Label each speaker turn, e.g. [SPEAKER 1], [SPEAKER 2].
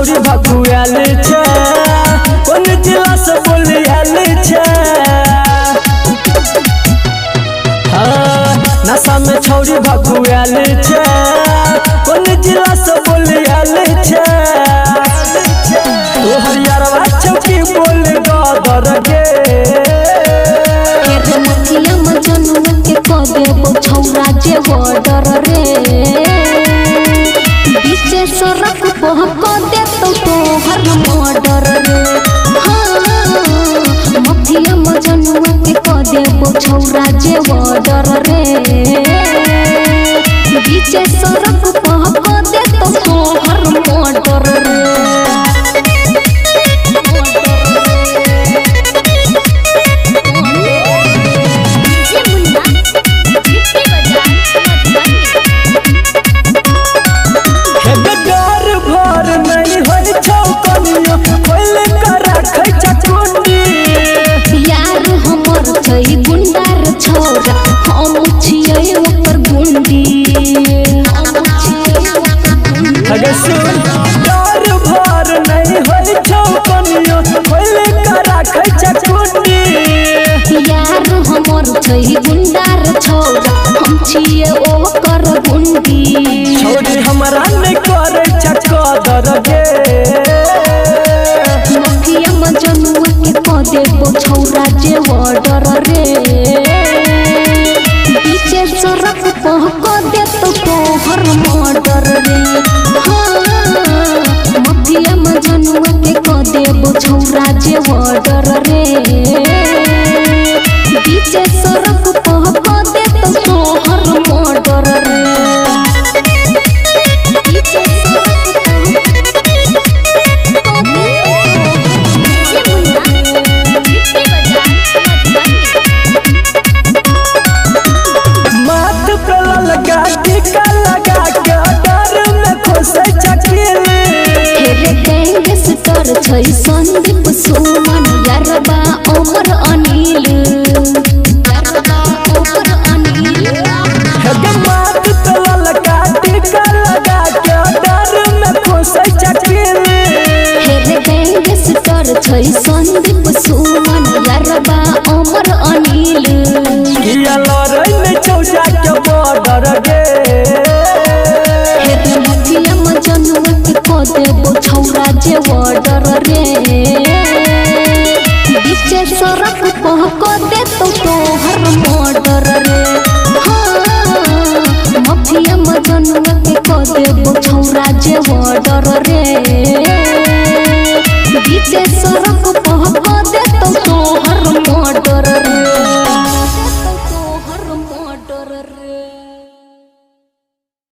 [SPEAKER 1] छौरी भकुआल छे कोन जिला से बोलियाल छे नशा में छौरी भकुआल छे कोन जिला से बोलियाल छे तोहर यारवा छौकी बोल गदर गे
[SPEAKER 2] रे मथिया मजनुआ के कबे वो छौरा जे बॉर्डर रे बीचे सड़क पर को दे तो तोहर मर्डर रे मथिया मजनुआ के कबे वो छौरा जे बॉर्डर रे बीचे सड़क पर को दे तो तोहर मर्डर रे गुंडार छोरा हम छियै ओकर गुंडी
[SPEAKER 1] अगर सुन डर भर नहीं होई छौ कनियो खोले कर राखै छ गुंडी
[SPEAKER 2] यार हमर छै गुंडार छोरा हम छियै ओकर गुंडी
[SPEAKER 1] छोरी हमरा नहीं करे छ कदर गे
[SPEAKER 2] मथिया मजनुआ के क देबो छौरा जे बॉर्डर रे बीचे सड़क पर क दे तो तोहर मर्डर रे मथिया मजनुआ के क देबो छौरा जे बॉर्डर रे बीचे सड़क पर क दे तो तोहर मर्डर रे छै संदीप सुमन यारबा ओमर अनिल
[SPEAKER 1] माथ पे लगा टीका लगा के डर में खोसे चकीली
[SPEAKER 2] हेरे गैंग स्टार छै संदीप सुमन यारबा ओमर अनिल
[SPEAKER 1] किया लड़ै में चौजा के बॉर्डर गे
[SPEAKER 2] हेरे मथिया मजनुआ के क देबो छौरा जे बॉर्डर रे बीचे सड़क पर क दे तो तोहर मर्डर रे मथिया मजनुआ के क देबो छौरा जे बॉर्डर रे बीचे सड़क